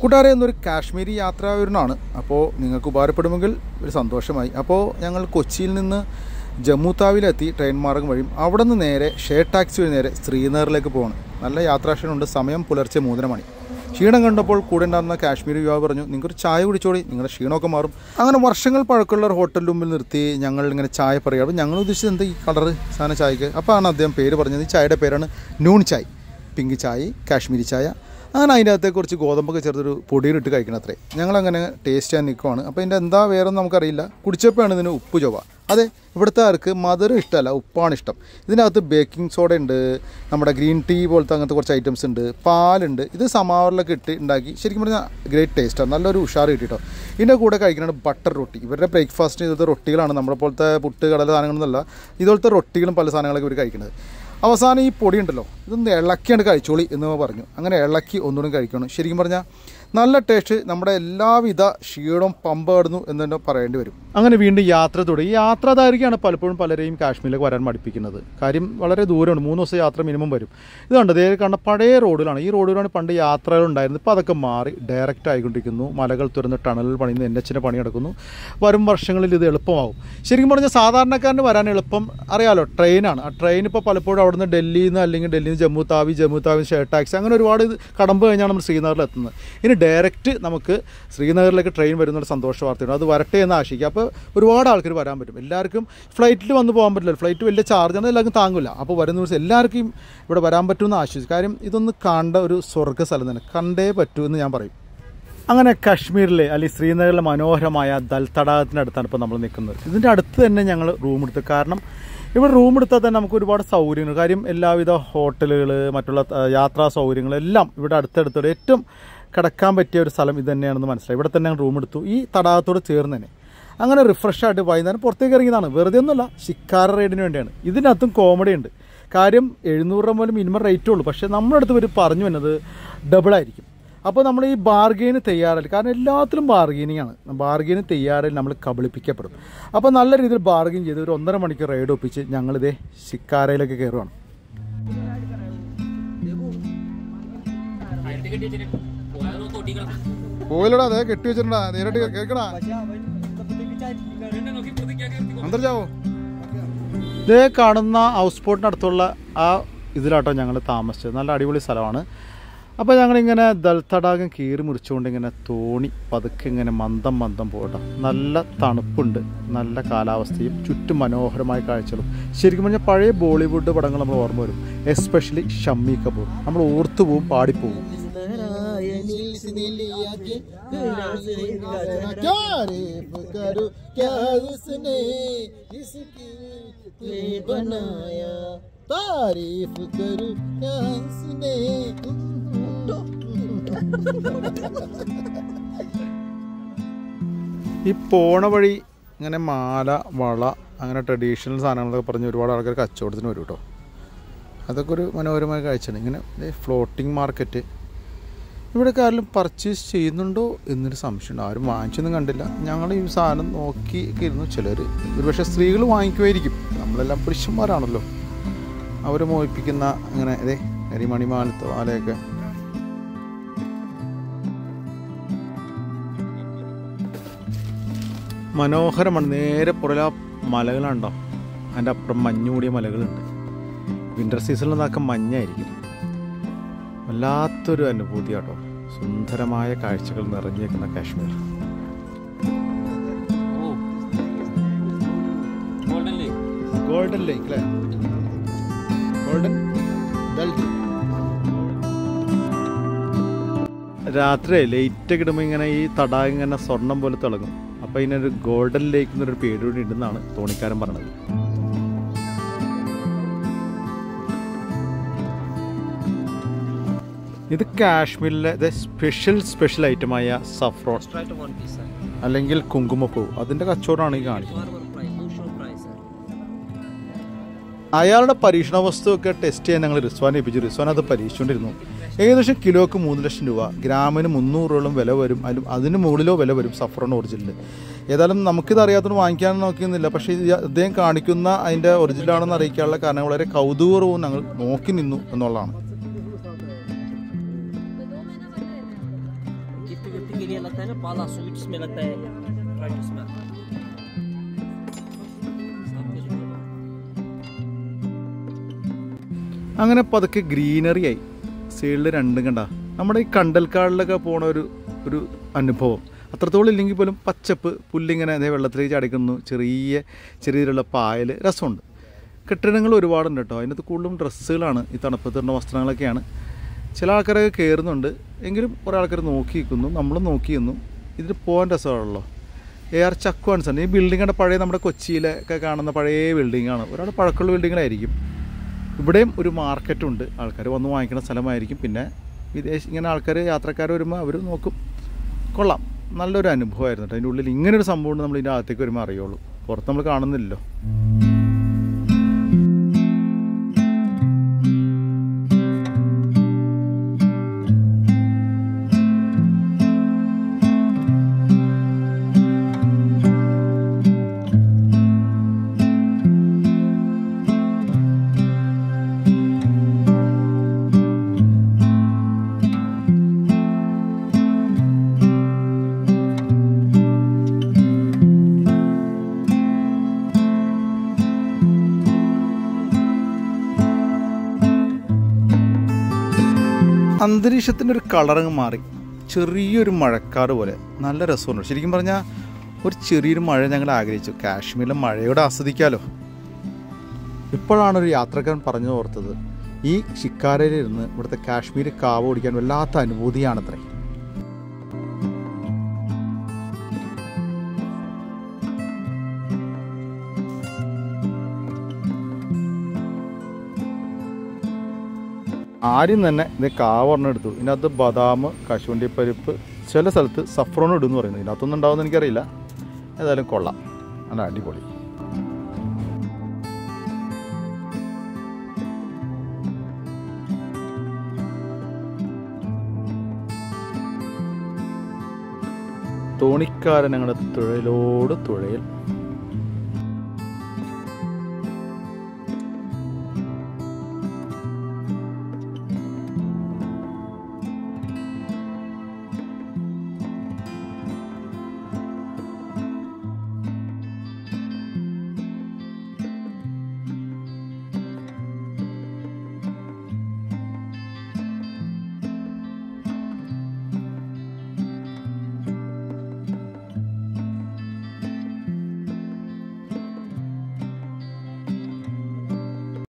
കൂട്ടുകാരെ എന്നൊരു കാശ്മീരി യാത്രാവിവരണമാണ്. അപ്പോൾ നിങ്ങൾക്ക് ഉപകാരപ്പെടുമെങ്കിൽ ഒരു സന്തോഷമായി. അപ്പോൾ ഞങ്ങൾ കൊച്ചിയിൽ നിന്ന് ജമ്മു താവിലെത്തി ട്രെയിൻ മാർഗം വഴിയും അവിടെ നിന്ന് നേരെ ഷെയർ ടാക്സി വഴി നേരെ ശ്രീനഗറിലേക്ക് പോകണം. നല്ല യാത്രാക്ഷണമുണ്ട്. സമയം പുലർച്ചെ 3:30 മണി. ക്ഷീണം കണ്ടപ്പോൾ കൂടെ ഉണ്ടായിരുന്ന കാശ്മീരി യുവാവ് പറഞ്ഞു, നിങ്ങൾക്കൊരു ചായ കുടിച്ചോളി, നിങ്ങളുടെ ക്ഷീണമൊക്കെ മാറും. അങ്ങനെ വർഷങ്ങൾ പഴക്കമുള്ള ഒരു ഹോട്ടലിൻ്റെ മുമ്പിൽ നിർത്തി ഞങ്ങൾ ഇങ്ങനെ ചായ പറയുക. അപ്പോൾ ഞങ്ങൾ ഉദ്ദേശിച്ചത് എന്താ ഈ കളറ് സാധനം ചായക്ക്. അപ്പോൾ ആണ് അദ്ദേഹം പേര് പറഞ്ഞത്. ഈ ചായയുടെ പേരാണ് നൂൺ ചായ്, പിങ്ക് ചായ്, കാശ്മീരി ചായ. അങ്ങനെ അതിൻ്റെ അകത്തേക്ക് കുറച്ച് ഗോതമ്പൊക്കെ ചേർത്തൊരു പൊടിയിലിട്ട് കഴിക്കണം അത്രേ. ഞങ്ങളങ്ങനെ ടേസ്റ്റ് ചെയ്യാൻ നിൽക്കുവാണ്. അപ്പോൾ ഇതിൻ്റെ എന്താ വേറൊന്നും നമുക്കറിയില്ല. കുടിച്ചപ്പോഴാണ് ഇതിന് ഉപ്പ് ചൊവ്വ. അതെ, ഇവിടുത്തെ ആർക്ക് മധുരം ഇഷ്ടമല്ല, ഉപ്പാണ് ഇഷ്ടം. ഇതിനകത്ത് ബേക്കിംഗ് സോഡ ഉണ്ട്, നമ്മുടെ ഗ്രീൻ ടീ പോലത്തെ അങ്ങനത്തെ കുറച്ച് ഐറ്റംസ് ഉണ്ട്, പാലുണ്ട്. ഇത് സമാവറിലൊക്കെ ഇട്ട് ഉണ്ടാക്കി ശരിക്കും പറഞ്ഞാൽ ഗ്രേറ്റ് ടേസ്റ്റാണ്. നല്ലൊരു ഉഷാർ കിട്ടിട്ടോ. ഇതിൻ്റെ കൂടെ കഴിക്കുന്നത് ബട്ടർ റൊട്ടി. ഇവരുടെ ബ്രേക്ക്ഫാസ്റ്റിന് ഇതുപോലത്തെ റൊട്ടികളാണ്. നമ്മളെ പോലത്തെ പുട്ട് കടല സാധനങ്ങളൊന്നുമല്ല. ഇതുപോലത്തെ റൊട്ടികളും പല സാധനങ്ങളൊക്കെ ഇവർ കഴിക്കുന്നത്. അവസാനം ഈ പൊടി ഉണ്ടല്ലോ, ഇതൊന്ന് ഇളക്കിയാണ് കഴിച്ചോളി എന്ന് പറഞ്ഞു. അങ്ങനെ ഇളക്കി ഒന്നുകൂടി കഴിക്കണം. ശരിക്കും പറഞ്ഞാൽ നല്ല ടേസ്റ്റ്. നമ്മുടെ എല്ലാവിധ ക്ഷീണവും പമ്പാടുന്നു എന്ന് തന്നെ പറയേണ്ടി വരും. അങ്ങനെ വീണ്ടും യാത്ര തുടങ്ങി. ഈ യാത്രാധാരികയാണ് പലപ്പോഴും പലരെയും കാശ്മീരിലേക്ക് വരാൻ മടിപ്പിക്കുന്നത്. കാര്യം വളരെ ദൂരമാണ്, 3 ദിവസം യാത്ര മിനിമം വരും. ഇതുണ്ട് ദേ കാണുന്ന പഴയ റോഡിലാണ്. ഈ റോഡിലാണ് പണ്ട് യാത്രകളുണ്ടായിരുന്നത്. ഇപ്പോൾ അതൊക്കെ മാറി ഡയറക്റ്റ് ആയിക്കൊണ്ടിരിക്കുന്നു. മലകൾ തുറന്ന് ടണൽ പണിയുന്നു, NH പണി നടക്കുന്നു. വരും വർഷങ്ങളിൽ ഇത് എളുപ്പമാവും. ശരിക്കും പറഞ്ഞാൽ സാധാരണക്കാരന് വരാൻ എളുപ്പം അറിയാലോ, ട്രെയിനാണ്. ആ ട്രെയിൻ ഇപ്പോൾ പലപ്പോഴും അവിടുന്ന് ഡൽഹിയിൽ നിന്ന് അല്ലെങ്കിൽ ഡൽഹിയിൽ നിന്ന് ജമ്മു താവി ഷെയർ ടാക്സി അങ്ങനെ ഒരുപാട് കടമ്പ് കഴിഞ്ഞാണ് നമ്മൾ ശ്രീനഗറിൽ എത്തുന്നത്. ഇനി ഡയറക്റ്റ് നമുക്ക് ശ്രീനഗറിലേക്ക് ട്രെയിൻ വരുന്നൊരു സന്തോഷ വാർത്തയാണ്. അത് വരട്ടെ എന്ന് ആശിക്കുക. അപ്പോൾ ഒരുപാട് ആൾക്കാർ വരാൻ പറ്റും. എല്ലാവർക്കും ഫ്ലൈറ്റിൽ വന്ന് പോകാൻ പറ്റില്ല. ഫ്ലൈറ്റ് വലിയ ചാർജാണ്, എല്ലാവർക്കും താങ്ങില്ല. അപ്പോൾ വരുന്ന ദിവസം എല്ലാവർക്കും ഇവിടെ വരാൻ പറ്റുമെന്ന് ആശ്വസിച്ചു. കാര്യം ഇതൊന്ന് കാണേണ്ട ഒരു സ്വർഗ്ഗ സ്ഥലം തന്നെ, കണ്ടേ പറ്റൂ എന്ന് ഞാൻ പറയും. അങ്ങനെ കാശ്മീരിലെ അല്ലെങ്കിൽ ശ്രീനഗറിലെ മനോഹരമായ ദൽ തടാകത്തിനടുത്താണ് ഇപ്പോൾ നമ്മൾ നിൽക്കുന്നത്. ഇതിൻ്റെ അടുത്ത് തന്നെ ഞങ്ങൾ റൂം എടുത്തു. കാരണം ഇവിടെ റൂം എടുത്താൽ തന്നെ നമുക്ക് ഒരുപാട് സൗകര്യങ്ങൾ, കാര്യം എല്ലാവിധ ഹോട്ടലുകൾ, മറ്റുള്ള യാത്രാ സൗകര്യങ്ങളെല്ലാം ഇവിടെ അടുത്തടുത്തോടെ ഏറ്റവും കിടക്കാൻ പറ്റിയ ഒരു സ്ഥലം ഇത് തന്നെയാണെന്ന് മനസ്സിലായി. ഇവിടെ തന്നെ ഞങ്ങൾ റൂം എടുത്തു, ഈ തടാകത്തോട് ചേർന്ന് തന്നെ. അങ്ങനെ റിഫ്രഷായിട്ട് വൈകുന്നേരം പുറത്തേക്ക് ഇറങ്ങിയതാണ്. വെറുതെ ഒന്നുമല്ല, ശിക്കാര റൈഡിന് വേണ്ടിയാണ്. ഇതിനകത്തും കോമഡി ഉണ്ട്. കാര്യം 700 രൂപ പോലും മിനിമം റേറ്റേ ഉള്ളൂ. പക്ഷേ നമ്മുടെ അടുത്ത് ഇവർ പറഞ്ഞു വന്നത് ഡബിളായിരിക്കും. അപ്പോൾ നമ്മൾ ഈ ബാർഗെയിന് തയ്യാറല്ല. കാരണം എല്ലാത്തിലും ബാർഗെയിനിങ് ആണ്. ബാർഗെയിന് തയ്യാറിൽ നമ്മൾ കബളിപ്പിക്കപ്പെടും. അപ്പോൾ നല്ല രീതിയിൽ ബാർഗെയിൻ ചെയ്ത് ഒരു 1.5 മണിക്കൂർ റൈഡ് ഒപ്പിച്ച് ഞങ്ങളിതേ ശിക്കാരയിലേക്ക് കയറുകയാണ്. പോയില്ലടാ, അതെ കെട്ടി വെച്ചിട്ടുണ്ടാ, നേരിട്ട് കേൾക്കടാ. അന്തർജാവോ ഇതേ കാണുന്ന ഹൗസ് ബോട്ടിനടുത്തുള്ള ആ ഇതിലാട്ടോ ഞങ്ങൾ താമസിച്ചത്. നല്ല അടിപൊളി സ്ഥലമാണ്. അപ്പോൾ ഞങ്ങളിങ്ങനെ ദൽ തടാകം കീറി മുറിച്ചുകൊണ്ട് ഇങ്ങനെ തോണി പതുക്കെ ഇങ്ങനെ മന്ദം പോകട്ടോ. നല്ല തണുപ്പുണ്ട്, നല്ല കാലാവസ്ഥയും ചുറ്റും മനോഹരമായ കാഴ്ചകളും. ശരിക്കും പറഞ്ഞാൽ പഴയ ബോളിവുഡ് പടങ്ങൾ നമ്മൾ ഓർമ്മ വരും. എസ്പെഷ്യലി ഷമ്മി കപൂർ. നമ്മൾ ഓർത്തുപോകും, പാടിപ്പോകും. ഈ പോണ വഴി ഇങ്ങനെ മാല, വള, അങ്ങനെ ട്രഡീഷണൽ സാധനങ്ങളൊക്കെ പറഞ്ഞ് ഒരുപാട് ആൾക്കാർ കച്ചവടത്തിന് വരും കേട്ടോ. അതൊക്കെ ഒരു മനോഹരമായ കാഴ്ചയാണ്. ഇങ്ങനെ ഫ്ലോട്ടിംഗ് മാർക്കറ്റ്. ഇവിടെയൊക്കെ ആരെങ്കിലും പർച്ചേസ് ചെയ്യുന്നുണ്ടോ എന്നൊരു സംശയമുണ്ട്. ആരും വാങ്ങിച്ചൊന്നും കണ്ടില്ല. ഞങ്ങൾ ഈ സാധനം നോക്കിയൊക്കെ ഇരുന്നു. ചിലർ ഒരുപക്ഷെ സ്ത്രീകൾ വാങ്ങിക്കുമായിരിക്കും. നമ്മളെല്ലാം പുരുഷന്മാരാണല്ലോ. അവർ മോഹിപ്പിക്കുന്ന അങ്ങനെ അതെ കരിമണിമാലത്തെ മാലയൊക്കെ. മനോഹരമാണ്. നേരെ പുറകിൽ മലകളുണ്ടോ, അതിൻ്റെ അപ്പുറം മഞ്ഞുകൂടിയ മലകളുണ്ട്. വിൻ്റർ സീസണിൽ നിന്നൊക്കെ മഞ്ഞായിരിക്കും. വല്ലാത്തൊരു അനുഭൂതി കേട്ടോ. സുന്ദരമായ കാഴ്ചകൾ നിറഞ്ഞേക്കുന്ന കാശ്മീർ. ഗോൾഡൻ ലേക്ക് അല്ലേ, ഗോൾഡൻ ബെൽറ്റ്. രാത്രി ലൈറ്റൊക്കെ ഇടുമ്പോൾ ഇങ്ങനെ ഈ തടാകം ഇങ്ങനെ സ്വർണം പോലെ തിളങ്ങും. അപ്പോൾ ഇതിനൊരു ഗോൾഡൻ ലേക്ക് എന്നൊരു പേര് കൂടി ഉണ്ടെന്നാണ് തോണിക്കാരൻ പറഞ്ഞത്. ഇത് കാശ്മീരിലെ സ്പെഷ്യൽ ഐറ്റമായ സഫ്രോൺ അല്ലെങ്കിൽ കുങ്കുമപ്പൂ, അതിൻ്റെ കച്ചവടമാണ് ഈ കാണിക്കുന്നത്. അയാളുടെ പരീക്ഷണ വസ്തുവൊക്കെ ടെസ്റ്റ് ചെയ്യാൻ ഞങ്ങൾ റിസ്വാനെ ഏൽപ്പിച്ചു. റിസ്വാൻ അത് പരീക്ഷിച്ചുകൊണ്ടിരുന്നു. ഏകദേശം കിലോക്ക് 3 ലക്ഷം രൂപ, ഗ്രാമിന് 300 വില വരും. അതിന് മുകളിലോ വില വരും സഫ്രോൺ ഒറിജിനൽ. ഏതായാലും നമുക്കിത് അറിയാത്തതുകൊണ്ട് വാങ്ങിക്കാൻ നോക്കിയൊന്നുമില്ല. പക്ഷേ അദ്ദേഹം കാണിക്കുന്ന അതിൻ്റെ ഒറിജിനലാണെന്ന് അറിയിക്കാനുള്ള കാരണം വളരെ കൗതുകപൂർവ്വം ഞങ്ങൾ നോക്കി നിന്നു എന്നുള്ളതാണ്. malas ut smellat teh right smell. അങ്ങനെ പതുക്കെ ഗ്രീനറി ആയി. സൈഡിൽ രണ്ടും കണ്ട നമ്മുടെ ഈ കണ്ടൽക്കാടിലൊക്കെ പോണ ഒരു അനുഭവം അത്രത്തോളം ഇല്ലെങ്കിൽ പോലും പച്ചപ്പ് പുല്ലിങ്ങനെ അതേ വെള്ളത്തിലേക്ക് ചാടിക്കുന്നു. ചെറിയ രീതിയിലുള്ള പായൽ രസമുണ്ട്. കെട്ടിടങ്ങൾ ഒരുപാടുണ്ട് കേട്ടോ. അതിനകത്ത് കൂടുതലും ഡ്രസ്സുകളാണ്, ഈ തണുപ്പത്തിടുന്ന വസ്ത്രങ്ങളൊക്കെയാണ്. ചില ആൾക്കാരൊക്കെ കയറുന്നുണ്ട്, എങ്കിലും കുറേ ആൾക്കാർ നോക്കി നിൽക്കുന്നു, നമ്മളും നോക്കി നിന്നു. ഇതിന് പോകാൻ രസമാണല്ലോ. AR ചക്കു ആൻസൺ. ഈ ബിൽഡിങ്ങുടെ പഴയ നമ്മുടെ കൊച്ചിയിലൊക്കെ കാണുന്ന പഴയ ബിൽഡിങ്ങാണ്. ഒരുപാട് പഴക്കമുള്ള ബിൽഡിങ്ങുകളായിരിക്കും. ഇവിടെയും ഒരു മാർക്കറ്റുണ്ട്, ആൾക്കാർ വന്ന് വാങ്ങിക്കുന്ന സ്ഥലമായിരിക്കും. പിന്നെ ഇങ്ങനെ ആൾക്കാർ യാത്രക്കാർ വരുമ്പോൾ അവർ നോക്കും. കൊള്ളാം, നല്ലൊരു അനുഭവമായിരുന്നു കേട്ടോ. അതിൻ്റെ ഉള്ളിൽ ഇങ്ങനൊരു സംഭവം ഉണ്ട്, നമ്മൾ ഇതിൻ്റെ അകത്തേക്ക് വരുമ്പോൾ അറിയുള്ളൂ. പുറത്ത് നമ്മൾ കാണുന്നില്ലല്ലോ. അന്തരീക്ഷത്തിൻ്റെ ഒരു കളറങ്ങ് മാറി, ചെറിയൊരു മഴക്കാറ് പോലെ. നല്ല രസമുണ്ട് ശരിക്കും പറഞ്ഞാൽ. ഒരു ചെറിയൊരു മഴ ഞങ്ങൾ ആഗ്രഹിച്ചു. കാശ്മീരിലെ മഴയോടെ ആസ്വദിക്കാമല്ലോ. ഇപ്പോഴാണ് ഒരു യാത്രക്കാരൻ പറഞ്ഞു ഓർത്തത്, ഈ ഷിക്കാരയിലിരുന്ന് ഇവിടുത്തെ കാശ്മീർ കാവ് ഓടിക്കാൻ വല്ലാത്ത അനുഭൂതിയാണത്രേ. ആദ്യം തന്നെ ഇത് കാവെണ്ണം എടുത്തു. ഇതിനകത്ത് ബദാം, കശുവണ്ടി പരിപ്പ്, ചില സ്ഥലത്ത് സഫ്രോൺ ഇടുമെന്ന് പറയുന്നത്. ഇതിനകത്തൊന്നും ഉണ്ടാവുമെന്ന് എനിക്കറിയില്ല. ഏതായാലും കൊള്ളാം, നല്ല അടിപൊളി. തോണിക്കാരൻ ഞങ്ങളുടെ തുഴയിലോട് തുഴയിൽ.